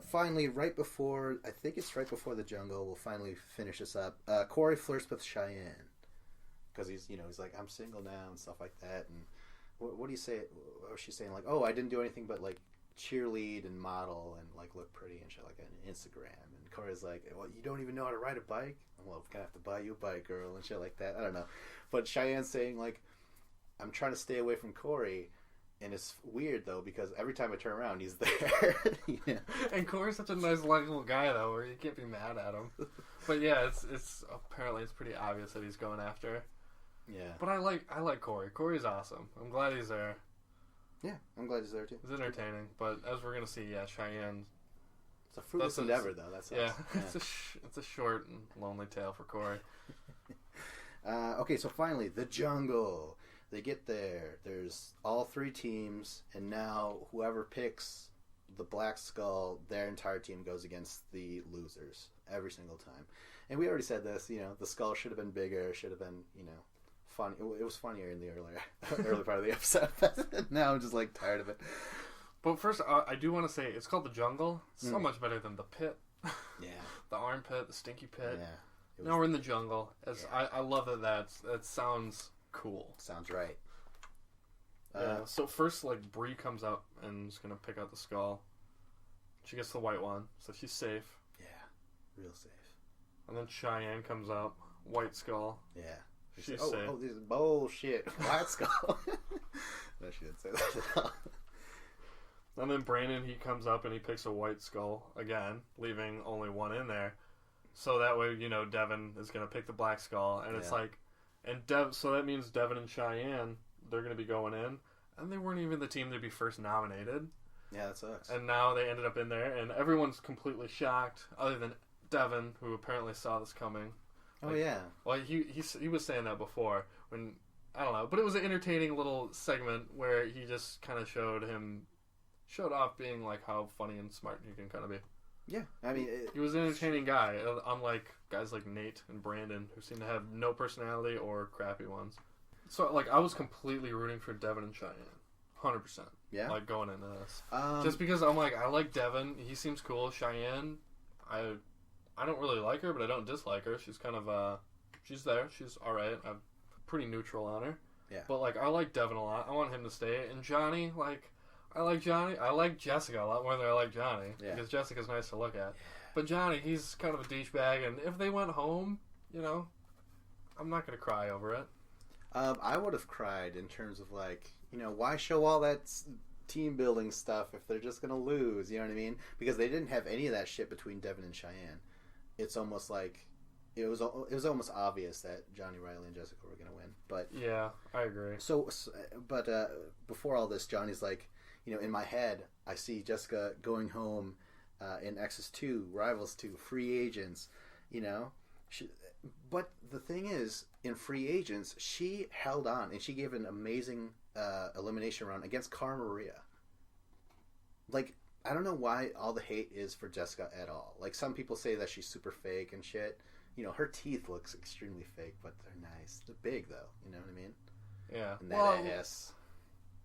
Finally, right before the jungle, we'll finally finish this up. Corey flirts with Cheyenne because he's like, I'm single now and stuff like that. And what do you say? What was she saying? Like, oh, I didn't do anything but like cheerlead and model and like look pretty and shit like that on Instagram. And Corey's like, well, you don't even know how to ride a bike? Well, I'm gonna have to buy you a bike, girl, and shit like that. I don't know. But Cheyenne's saying like, I'm trying to stay away from Corey, And it's weird though because every time I turn around, he's there. Yeah. And Corey's such a nice, likable guy though, where you can't be mad at him. But yeah, it's apparently it's pretty obvious that he's going after. Yeah. But I like Corey. Corey's awesome. I'm glad he's there. Yeah, I'm glad he's there too. It's entertaining, but as we're gonna see, yeah, Cheyenne. It's a fruitless endeavor though. That's yeah. It's a short and lonely tale for Corey. Okay, so finally, the jungle. They get there. There's all 3 teams, and now whoever picks the Black Skull, their entire team goes against the losers every single time. And we already said this. The skull should have been bigger. Should have been, fun. It was funnier in the early part of the episode. Now I'm just tired of it. But first, I do want to say it's called the jungle. It's so much better than the pit. Yeah. The armpit, the stinky pit. Yeah. Now we're in the jungle. I love that sounds cool. Sounds right. So first, Bree comes up and is going to pick out the skull. She gets the white one, so she's safe. Yeah. Real safe. And then Cheyenne comes up. White skull. Yeah. She's safe. safe. Oh, this is bullshit. White skull. No, she didn't say that at all. And then Brandon, he comes up and he picks a white skull again, leaving only one in there. So that way, Devin is going to pick the black skull. And it's so that means Devin and Cheyenne, they're going to be going in. And they weren't even the team to be first nominated. Yeah, that sucks. And now they ended up in there. And everyone's completely shocked, other than Devin, who apparently saw this coming. Oh, yeah. Well, he was saying that before. When, I don't know. But it was an entertaining little segment where he just kind of showed off being how funny and smart he can kind of be. Yeah, I mean... he was an entertaining guy, unlike guys like Nate and Brandon, who seem to have no personality or crappy ones. So, I was completely rooting for Devin and Cheyenne. 100%. Yeah? Going into this. Just because I'm I like Devin. He seems cool. Cheyenne, I don't really like her, but I don't dislike her. She's kind of, she's there. She's alright. I'm pretty neutral on her. Yeah. But, I like Devin a lot. I want him to stay. And Johnny, I like Johnny. I like Jessica a lot more than I like Johnny. Yeah. Because Jessica's nice to look at. But Johnny, he's kind of a douchebag. And if they went home, I'm not going to cry over it. I would have cried in terms of why show all that team building stuff if they're just going to lose? You know what I mean? Because they didn't have any of that shit between Devin and Cheyenne. It's almost it was almost obvious that Johnny, Riley, and Jessica were going to win. But yeah, I agree. But before all this, Johnny's in my head, I see Jessica going home in Exes 2, Rivals 2, Free Agents, but the thing is, in Free Agents, she held on, and she gave an amazing elimination round against Cara Maria. I don't know why all the hate is for Jessica at all. Some people say that she's super fake and shit. Her teeth looks extremely fake, but they're nice. They're big, though. You know what I mean? Yeah. And that ass.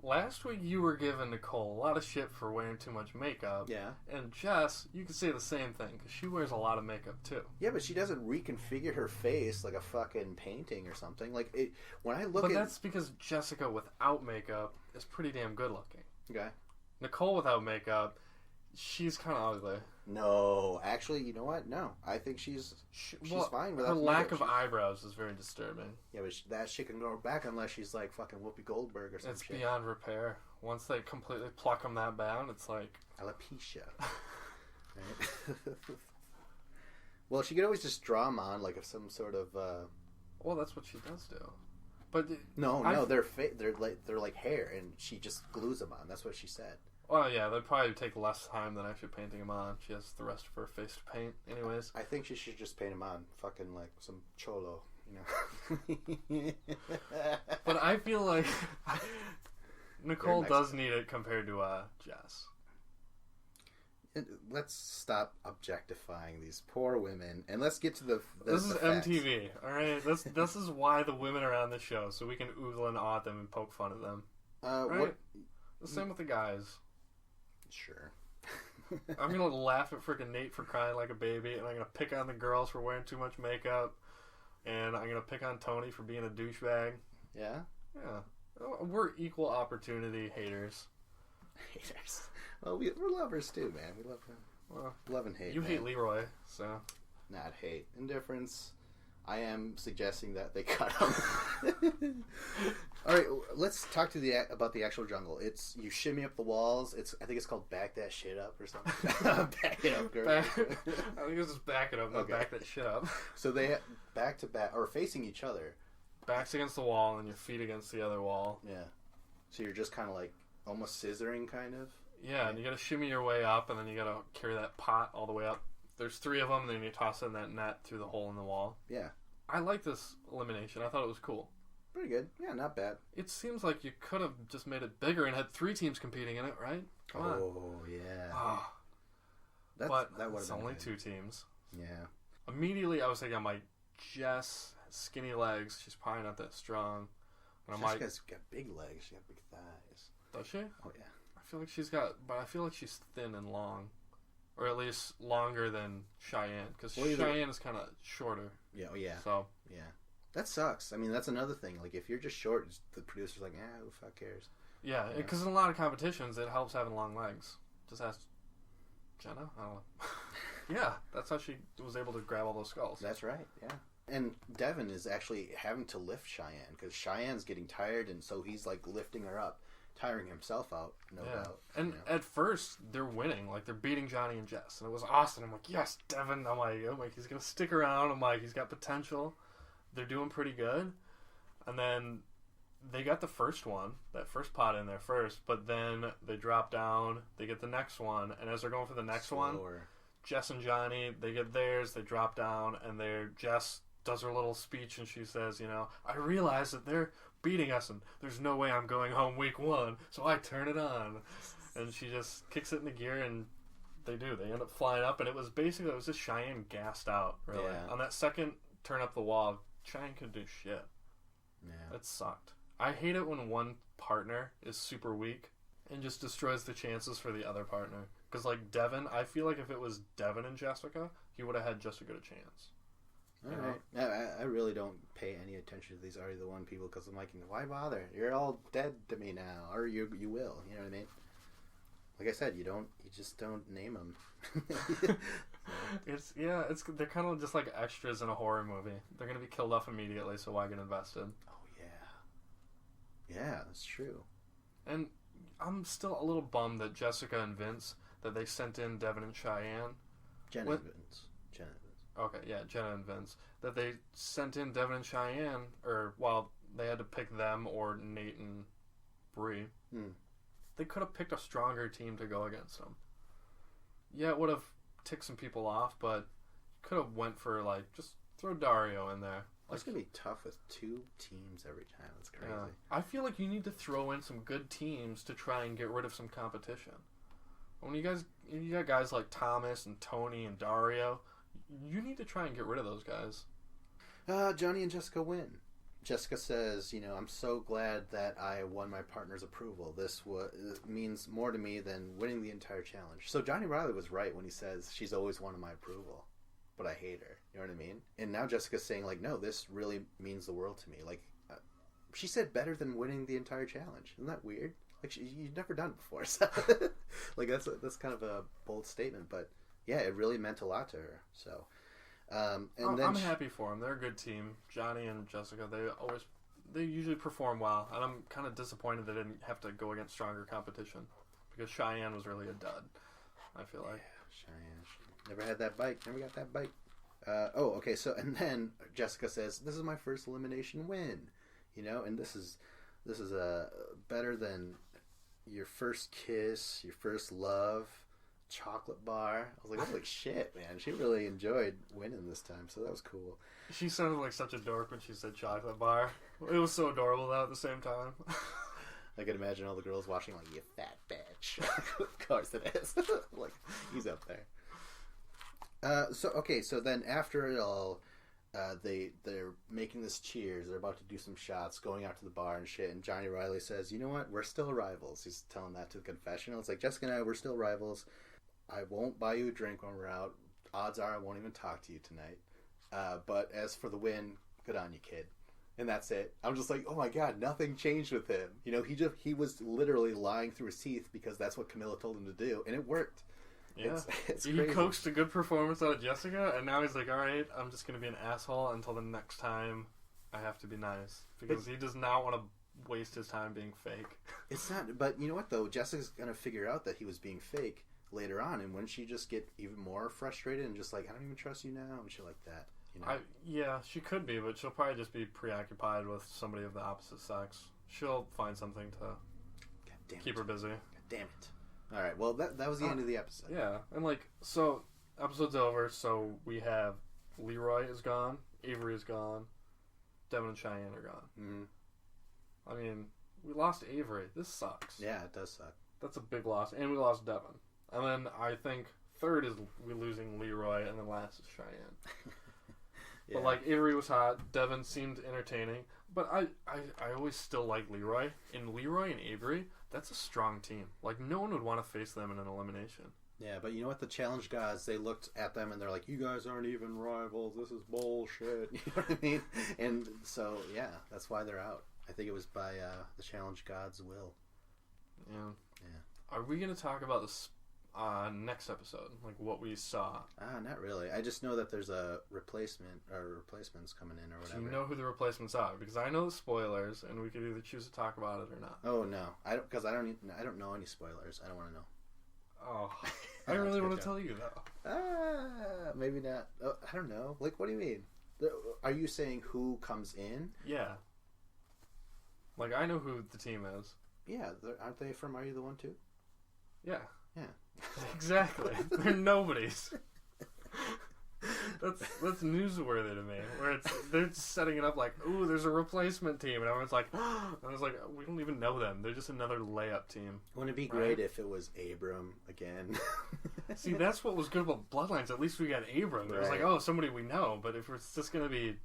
Last week you were giving Nicole a lot of shit for wearing too much makeup. Yeah. And Jess, you could say the same thing, because she wears a lot of makeup, too. Yeah, but she doesn't reconfigure her face like a fucking painting or something. But that's because Jessica without makeup is pretty damn good looking. Okay. Nicole without makeup, she's kind of ugly. No, actually, you know what? No, I think she's fine without her lack of eyebrows is very disturbing. Yeah, but that shit can go back unless she's fucking Whoopi Goldberg or something. It's beyond repair. Once they completely pluck them that down, it's alopecia. Right? Well, she could always just draw them on some sort of. Well, that's what she does do. But no, they're like hair, and she just glues them on. That's what she said. Well, yeah, that'd probably take less time than actually painting them on. She has the rest of her face to paint, anyways. I think she should just paint them on, fucking some cholo, But I feel like Nicole does need it compared to Jess. Let's stop objectifying these poor women, and let's get to the this is facts. MTV, all right? This is why the women are on the show, so we can oozle and awe them and poke fun at them. Right? The same with the guys. Sure. I'm gonna laugh at freaking Nate for crying like a baby, and I'm gonna pick on the girls for wearing too much makeup, and I'm gonna pick on Tony for being a douchebag. Yeah? Yeah. We're equal opportunity haters. Haters. Well, we're lovers too, man. We love him. Well, love and hate. You hate Leroy, so. Not hate. Indifference. I am suggesting that they cut him. All right, let's talk about the actual jungle. It's you shimmy up the walls. I think it's called back that shit up or something. Back it up, girl. I think it's just back it up, not back that shit up. So they back to back or facing each other. Backs against the wall and your feet against the other wall. Yeah. So you're just kind of like almost scissoring, kind of. Yeah, and you gotta shimmy your way up, and then you gotta carry that pot all the way up. There's 3 of them, and then you toss in that net through the hole in the wall. Yeah. I like this elimination. I thought it was cool. Pretty good. Yeah, not bad. It seems like you could have just made it bigger and had 3 teams competing in it, right? Come on. Oh, yeah. Oh. That would have been only good. 2 teams. Yeah. Immediately, I was thinking, I'm like, Jess, skinny legs. She's probably not that strong. And I'm Jessica's got big legs. She got big thighs. Does she? Oh, yeah. I feel like I feel like she's thin and long. Or at least longer than Cheyenne. Because Cheyenne is kind of shorter. Yeah, oh, yeah. So. Yeah. That sucks. I mean, that's another thing. Like, if you're just short, the producer's like, who the fuck cares? Yeah, because in a lot of competitions, it helps having long legs. Just ask Jenna? I don't know. Yeah, that's how she was able to grab all those skulls. That's right, yeah. And Devin is actually having to lift Cheyenne, because Cheyenne's getting tired, and so he's, like, lifting her up, tiring himself out, no doubt. And at first, they're winning. Like, they're beating Johnny and Jess, and it was awesome. I'm like, yes, Devin. I'm like, he's going to stick around. I'm like, he's got potential. They're doing pretty good. And then they got the first one, that first pot in there first, but then they drop down, they get the next one, and as they're going for the next one, Jess and Johnny, they get theirs, they drop down, and Jess does her little speech, and she says, I realize that they're beating us, and there's no way I'm going home week 1, so I turn it on. And she just kicks it into gear, and they do. They end up flying up, and it was just Cheyenne gassed out, really. Yeah. On that second turn up the wall, Cheyenne couldn't do shit. Yeah. It sucked. I hate it when one partner is super weak and just destroys the chances for the other partner. Because, like, Devin, I feel like if it was Devin and Jessica, he would have had just a good chance. All right. I really don't pay any attention to these Are You the One people because I'm like, why bother? You're all dead to me now. Or you will. You know what I mean? Like I said, you just don't name them. They're kind of just like extras in a horror movie. They're gonna be killed off immediately, so why get invested? Oh yeah, that's true. And I'm still a little bummed that Jessica and Vince that they sent in Devin and Cheyenne. Jenna and Vince. Okay, yeah, Jenna and Vince that they sent in Devin and Cheyenne, they had to pick them or Nate and Bree. They could have picked a stronger team to go against them. Yeah, it would have ticked some people off, but could have went for, like, just throw Dario in there. It's going to be tough with 2 teams every time. That's crazy. Yeah. I feel like you need to throw in some good teams to try and get rid of some competition. When you got guys like Thomas and Tony and Dario, you need to try and get rid of those guys. Johnny and Jessica win. Jessica says, I'm so glad that I won my partner's approval. This means more to me than winning the entire challenge. So Johnny Riley was right when he says she's always wanted my approval, but I hate her. You know what I mean? And now Jessica's saying, like, no, this really means the world to me. Like, she said better than winning the entire challenge. Isn't that weird? Like, you've never done it before. So like, that's kind of a bold statement, but yeah, it really meant a lot to her. So. I'm happy for them. They're a good team. Johnny and Jessica, they usually perform well, and I'm kind of disappointed they didn't have to go against stronger competition because Cheyenne was really a dud. I feel like Cheyenne never had that bike. Never got that bike. Okay. So and then Jessica says, "This is my first elimination win," and this is better than your first kiss, your first love. Chocolate bar. I was like, holy shit, man. She really enjoyed winning this time, so that was cool. She sounded like such a dork when she said chocolate bar. It was so adorable, though, at the same time. I can imagine all the girls watching like, you fat bitch. Of course it is. Like, he's up there. So then after it all, they're making this cheers. They're about to do some shots, going out to the bar and shit, and Johnny Riley says, you know what? We're still rivals. He's telling that to the confessional. It's like, Jessica and I, we're still rivals. I won't buy you a drink when we're out. Odds are I won't even talk to you tonight. But as for the win, good on you, kid. And that's it. I'm just like, oh my god, nothing changed with him. He was literally lying through his teeth because that's what Camilla told him to do, and it worked. Yeah, it's he coaxed a good performance out of Jessica, and now he's like, all right, I'm just going to be an asshole until the next time I have to be nice. Because he does not want to waste his time being fake. It's not, but you know what though? Jessica's gonna figure out that he was being fake later on, and wouldn't she just get even more frustrated and just like, I don't even trust you now, and shit like that. You know? Yeah, she could be, but she'll probably just be preoccupied with somebody of the opposite sex. She'll find something to keep her busy. God damn it. Alright, well, that was the end of the episode. Yeah, and like, so, episode's over, so we have Leroy is gone, Avery is gone, Devin and Cheyenne are gone. Mm-hmm. I mean, we lost Avery. This sucks. Yeah, it does suck. That's a big loss, and we lost Devin. And then I think third is we losing Leroy, and then last is Cheyenne. Yeah. But like Avery was hot, Devin seemed entertaining, but I always still like Leroy. And Leroy and Avery, that's a strong team. Like no one would want to face them in an elimination. Yeah, but you know what? The challenge gods, they looked at them and they're like, "You guys aren't even rivals. This is bullshit." You know what I mean? And so yeah, that's why they're out. I think it was by the challenge gods' will. Yeah. Yeah. Are we gonna talk about this next episode? Like what we saw? Not really. I just know that there's a replacement or replacements coming in or whatever. Do you know who the replacements are? Because I know the spoilers, and we could either choose to talk about it or not. Oh no, I don't, because I don't know any spoilers. I don't want to know. Oh, I really want to tell you though. Maybe not. Oh, I don't know. Like, what do you mean? Are you saying who comes in? Yeah. Like I know who the team is. Yeah, aren't they from Are You the One Too? Yeah. Yeah. Exactly. They're nobodies. That's newsworthy to me. Where they're just setting it up like, ooh, there's a replacement team, and everyone's like, and I was like, we don't even know them. They're just another layup team. Wouldn't it be great if it was Abram again? See, that's what was good about Bloodlines. At least we got Abram. It was like, oh, somebody we know. But if it's just gonna be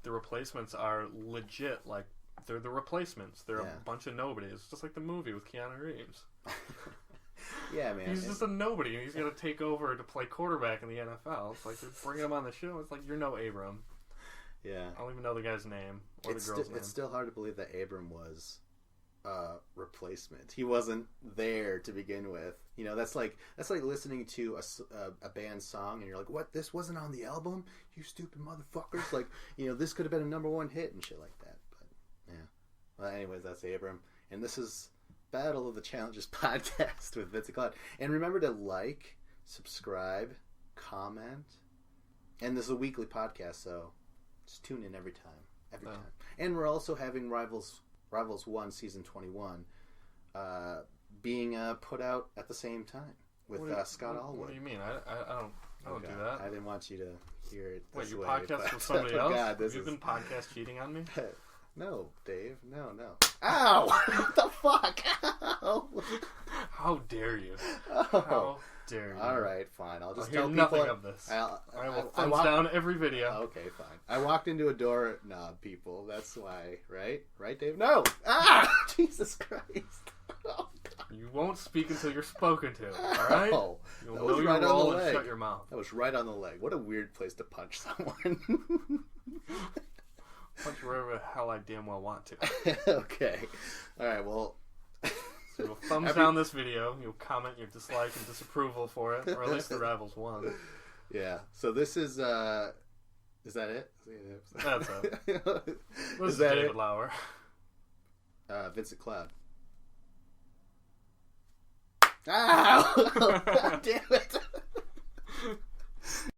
the replacements are legit, like they're the replacements. They're a bunch of nobodies, just like the movie with Keanu Reeves. Yeah, man. He's just a nobody, and he's going to take over to play quarterback in the NFL. It's like, they're bringing him on the show. It's like, you're no Abram. Yeah. I don't even know the guy's name or the girl's name. It's still hard to believe that Abram was a replacement. He wasn't there to begin with. You know, that's like listening to a band's song, and you're like, what? This wasn't on the album? You stupid motherfuckers. Like, you know, this could have been a #1 hit and shit like that. But, yeah. Well, anyways, that's Abram. And this is Battle of the Challenges podcast with Vince and Cloud. And remember to like, subscribe, comment. And this is a weekly podcast, so just tune in every time. Every time. And we're also having Rivals 1 Season 21 being put out at the same time with Scott Allwood. What do you mean? I don't do that. I didn't want you to hear it this Wait, you way, podcast with somebody else? God, You've been podcast cheating on me? No, Dave. No. Ow! What the fuck? Ow! How dare you? Oh. How dare you? All right, fine. I'll just hear tell nothing people. of this. I will thumbs down every video. Okay, fine. I walked into a door knob, people. That's why, right? Right, Dave? No! Ah! Jesus Christ! Oh, you won't speak until you're spoken to. All right? Oh, You'll that know was your right on role the and leg. shut your mouth. That was right on the leg. What a weird place to punch someone. Punch wherever the hell I damn well want to. Okay. All right. Well. So you'll thumbs down this video. You'll comment your dislike and disapproval for it, or at least the Rivals 1. Yeah. So this is that it? That's it. This is that David it? Lauer. Vincent Cloud. Ow! God damn it!